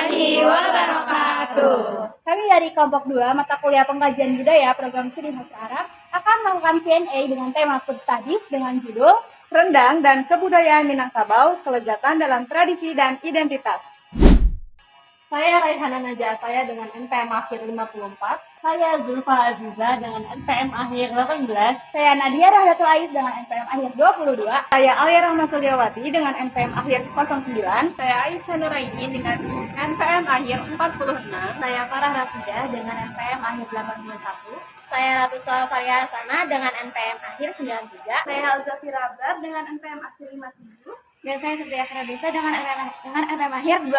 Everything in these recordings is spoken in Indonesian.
warahmatullahi wabarakatuh. Kami dari kelompok 2 mata kuliah pengkajian budaya program studi bahasa Arab akan melakukan Q&A dengan tema Food Studies dengan judul Rendang dan Kebudayaan Minangkabau, Kelezatan dalam Tradisi dan Identitas. Saya Raihana Najah Ataya dengan NPM akhir 54. Saya Zulfa Aziza dengan NPM akhir 18. Saya Nadia Rahdatul Ais dengan NPM akhir 22. Saya Alia Rahma Suliawati dengan NPM akhir 09. Saya Aisyah Nuraini dengan NPM akhir 46. Saya Farah Rafidah dengan NPM akhir 81. Saya Ratu Faria Hasana dengan NPM akhir 93. Saya Halza Firabar dengan NPM akhir 57. Dan saya Setia Fradesa dengan NPM akhir 26.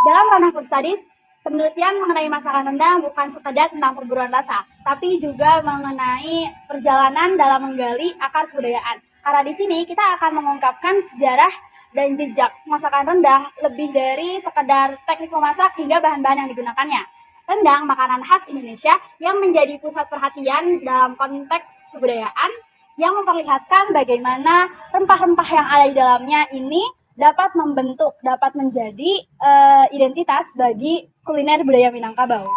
Dalam ranah Food Studies, penelitian mengenai masakan rendang bukan sekedar tentang perburuan rasa, tapi juga mengenai perjalanan dalam menggali akar kebudayaan. Karena di sini kita akan mengungkapkan sejarah dan jejak masakan rendang lebih dari sekedar teknik memasak hingga bahan-bahan yang digunakannya. Rendang, makanan khas Indonesia yang menjadi pusat perhatian dalam konteks kebudayaan yang memperlihatkan bagaimana rempah-rempah yang ada di dalamnya ini dapat membentuk, dapat menjadi identitas bagi kuliner budaya Minangkabau.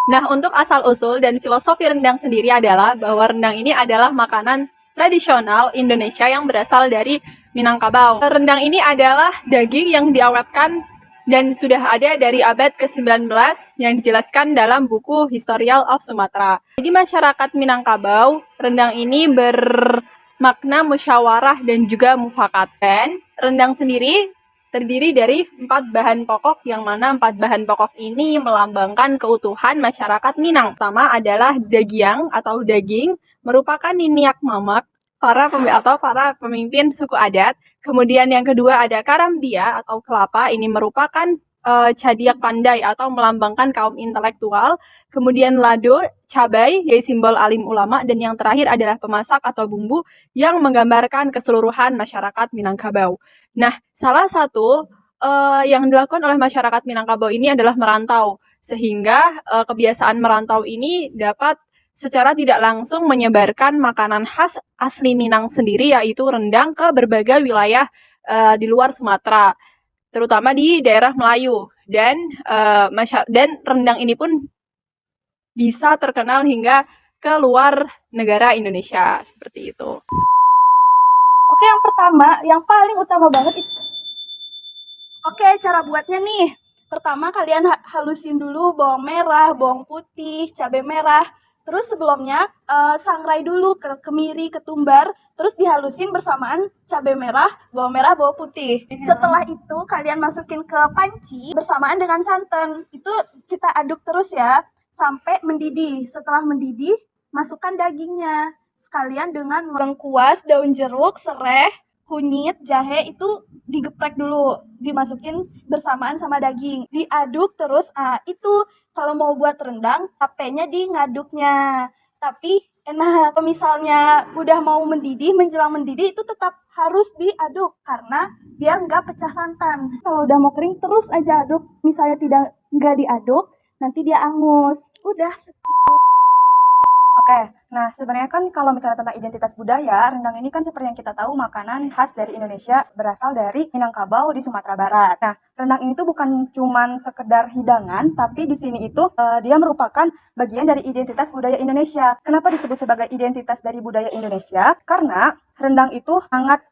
Nah, untuk asal-usul dan filosofi rendang sendiri adalah bahwa rendang ini adalah makanan tradisional Indonesia yang berasal dari Minangkabau. Rendang ini adalah daging yang diawetkan dan sudah ada dari abad ke-19 yang dijelaskan dalam buku Historical of Sumatra. Bagi masyarakat Minangkabau, rendang ini makna musyawarah dan juga mufakat. Dan rendang sendiri terdiri dari 4 bahan pokok yang mana 4 bahan pokok ini melambangkan keutuhan masyarakat Minang. Pertama adalah dagiang atau daging, merupakan niniak mamak para pemimpin suku adat. Kemudian yang kedua ada karambia atau kelapa, ini merupakan cadiak pandai atau melambangkan kaum intelektual. Kemudian lado, cabai, yaitu simbol alim ulama. Dan yang terakhir adalah pemasak atau bumbu yang menggambarkan keseluruhan masyarakat Minangkabau. Nah, salah satu yang dilakukan oleh masyarakat Minangkabau ini adalah merantau. Sehingga kebiasaan merantau ini dapat secara tidak langsung menyebarkan makanan khas asli Minang sendiri, yaitu rendang ke berbagai wilayah di luar Sumatera, terutama di daerah Melayu. Dan rendang ini pun bisa terkenal hingga ke luar negara Indonesia, seperti itu. Oke, yang pertama, yang paling utama banget itu. Oke, cara buatnya nih. Pertama, kalian halusin dulu bawang merah, bawang putih, cabai merah. Terus sebelumnya sangrai dulu kemiri, ketumbar, terus dihalusin bersamaan cabai merah, bawang putih. Setelah itu kalian masukin ke panci bersamaan dengan santan. Itu kita aduk terus ya sampai mendidih. Setelah mendidih, masukkan dagingnya. Sekalian dengan lengkuas, daun jeruk, serai, kunyit, jahe itu digeprek dulu, dimasukin bersamaan sama daging, diaduk terus. Itu kalau mau buat rendang, capeknya di ngaduknya. Tapi kalau misalnya udah mau mendidih, menjelang mendidih itu tetap harus diaduk karena biar nggak pecah santan. Kalau udah mau kering terus aja aduk. Misalnya nggak diaduk, nanti dia angus. Udah. Oke, nah sebenarnya kan kalau misalnya tentang identitas budaya, rendang ini kan seperti yang kita tahu makanan khas dari Indonesia berasal dari Minangkabau di Sumatera Barat. Nah, rendang ini tuh bukan cuman sekedar hidangan, tapi di sini itu dia merupakan bagian dari identitas budaya Indonesia. Kenapa disebut sebagai identitas dari budaya Indonesia? Karena rendang itu sangat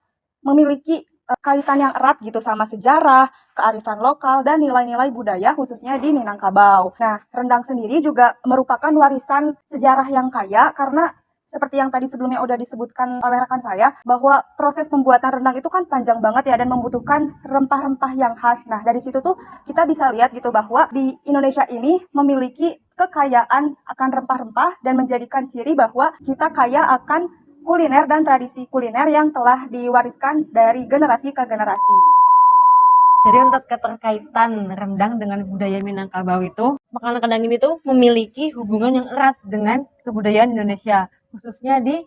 memiliki kaitan yang erat gitu sama sejarah, kearifan lokal, dan nilai-nilai budaya khususnya di Minangkabau. Nah, rendang sendiri juga merupakan warisan sejarah yang kaya karena seperti yang tadi sebelumnya udah disebutkan oleh rekan saya, bahwa proses pembuatan rendang itu kan panjang banget ya dan membutuhkan rempah-rempah yang khas. Nah, dari situ tuh kita bisa lihat gitu bahwa di Indonesia ini memiliki kekayaan akan rempah-rempah dan menjadikan ciri bahwa kita kaya akan kuliner dan tradisi kuliner yang telah diwariskan dari generasi ke generasi. Jadi untuk keterkaitan rendang dengan budaya Minangkabau itu, makanan rendang ini tuh memiliki hubungan yang erat dengan kebudayaan Indonesia, khususnya di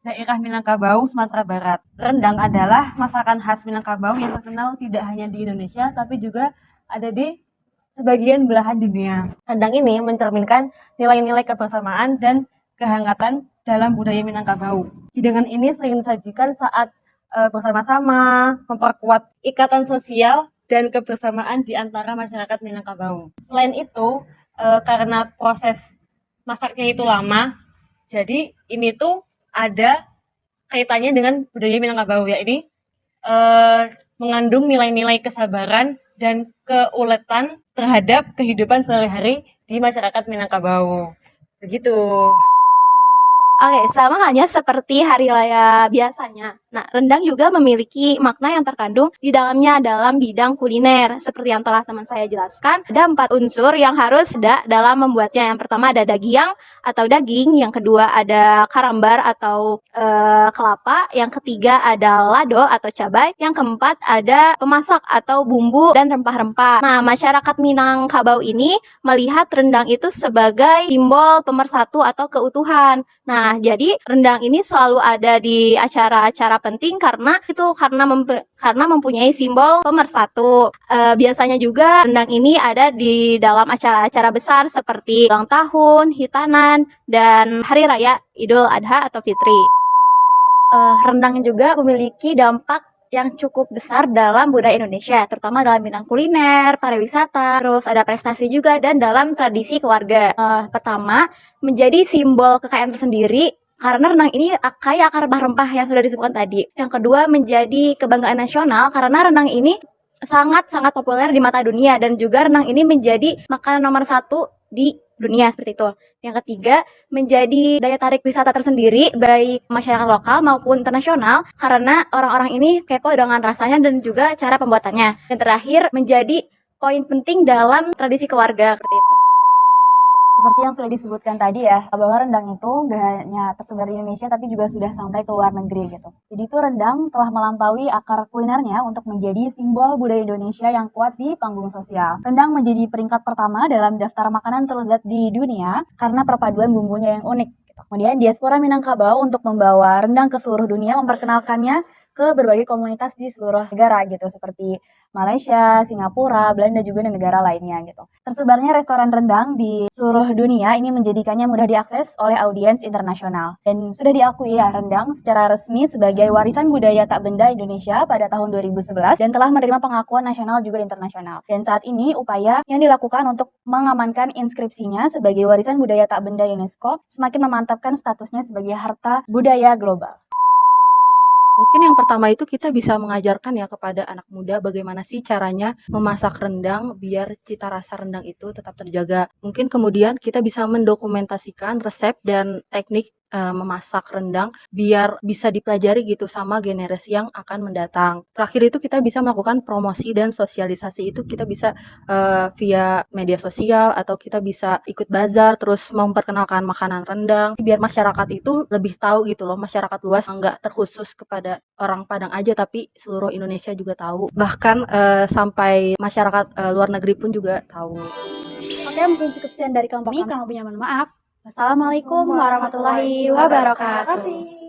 daerah Minangkabau, Sumatera Barat. Rendang adalah masakan khas Minangkabau yang terkenal tidak hanya di Indonesia, tapi juga ada di sebagian belahan dunia. Rendang ini mencerminkan nilai-nilai kebersamaan dan kehangatan dalam budaya Minangkabau. Hidangan ini sering disajikan saat bersama-sama, memperkuat ikatan sosial dan kebersamaan di antara masyarakat Minangkabau. Selain itu, karena proses masaknya itu lama, jadi ini tuh ada kaitannya dengan budaya Minangkabau, ya ini mengandung nilai-nilai kesabaran dan keuletan terhadap kehidupan sehari-hari di masyarakat Minangkabau. Begitu. Oke, sama halnya seperti hari raya biasanya. Nah, rendang juga memiliki makna yang terkandung di dalamnya dalam bidang kuliner. Seperti yang telah teman saya jelaskan, ada 4 unsur yang harus ada dalam membuatnya. Yang pertama ada daging atau daging, yang kedua ada karambar atau kelapa, yang ketiga ada lado atau cabai, yang keempat ada pemasak atau bumbu dan rempah-rempah. Nah, masyarakat Minangkabau ini melihat rendang itu sebagai simbol pemersatu atau keutuhan. Nah, jadi rendang ini selalu ada di acara-acara penting karena mempunyai simbol pemersatu. Biasanya juga rendang ini ada di dalam acara-acara besar seperti ulang tahun, hitanan, dan hari raya Idul Adha atau Fitri. Rendang juga memiliki dampak yang cukup besar dalam budaya Indonesia, terutama dalam bidang kuliner, pariwisata, terus ada prestasi juga, dan dalam tradisi keluarga. Pertama, menjadi simbol kekayaan tersendiri karena rendang ini kaya akan rempah-rempah yang sudah disebutkan tadi. Yang kedua, menjadi kebanggaan nasional karena rendang ini sangat-sangat populer di mata dunia, dan juga rendang ini menjadi makanan nomor 1 di dunia seperti itu. Yang ketiga, menjadi daya tarik wisata tersendiri baik masyarakat lokal maupun internasional karena orang-orang ini kepo dengan rasanya dan juga cara pembuatannya. Dan terakhir, menjadi poin penting dalam tradisi keluarga seperti itu. Seperti yang sudah disebutkan tadi ya, bahwa rendang itu gak hanya tersebar di Indonesia tapi juga sudah sampai ke luar negeri gitu. Jadi itu rendang telah melampaui akar kulinernya untuk menjadi simbol budaya Indonesia yang kuat di panggung sosial. Rendang menjadi peringkat pertama dalam daftar makanan terlezat di dunia karena perpaduan bumbunya yang unik. Kemudian diaspora Minangkabau untuk membawa rendang ke seluruh dunia, memperkenalkannya ke berbagai komunitas di seluruh negara gitu, seperti Malaysia, Singapura, Belanda juga dan negara lainnya gitu. Tersebarnya restoran rendang di seluruh dunia ini menjadikannya mudah diakses oleh audiens internasional. Dan sudah diakui ya rendang secara resmi sebagai warisan budaya tak benda Indonesia pada tahun 2011 dan telah menerima pengakuan nasional juga internasional. Dan saat ini upaya yang dilakukan untuk mengamankan inskripsinya sebagai warisan budaya tak benda UNESCO semakin memantapkan statusnya sebagai harta budaya global. Mungkin yang pertama itu kita bisa mengajarkan ya kepada anak muda bagaimana sih caranya memasak rendang biar cita rasa rendang itu tetap terjaga. Mungkin kemudian kita bisa mendokumentasikan resep dan teknik memasak rendang biar bisa dipelajari gitu sama generasi yang akan mendatang. Terakhir itu kita bisa melakukan promosi dan sosialisasi, itu kita bisa via media sosial atau kita bisa ikut bazar terus memperkenalkan makanan rendang biar masyarakat itu lebih tahu gitu loh, masyarakat luas nggak terkhusus kepada orang Padang aja tapi seluruh Indonesia juga tahu, bahkan sampai masyarakat luar negeri pun juga tahu. Oke, mungkin cukup sekian dari kami. Kalau punya mohon maaf. Wassalamualaikum warahmatullahi wabarakatuh. Terima kasih.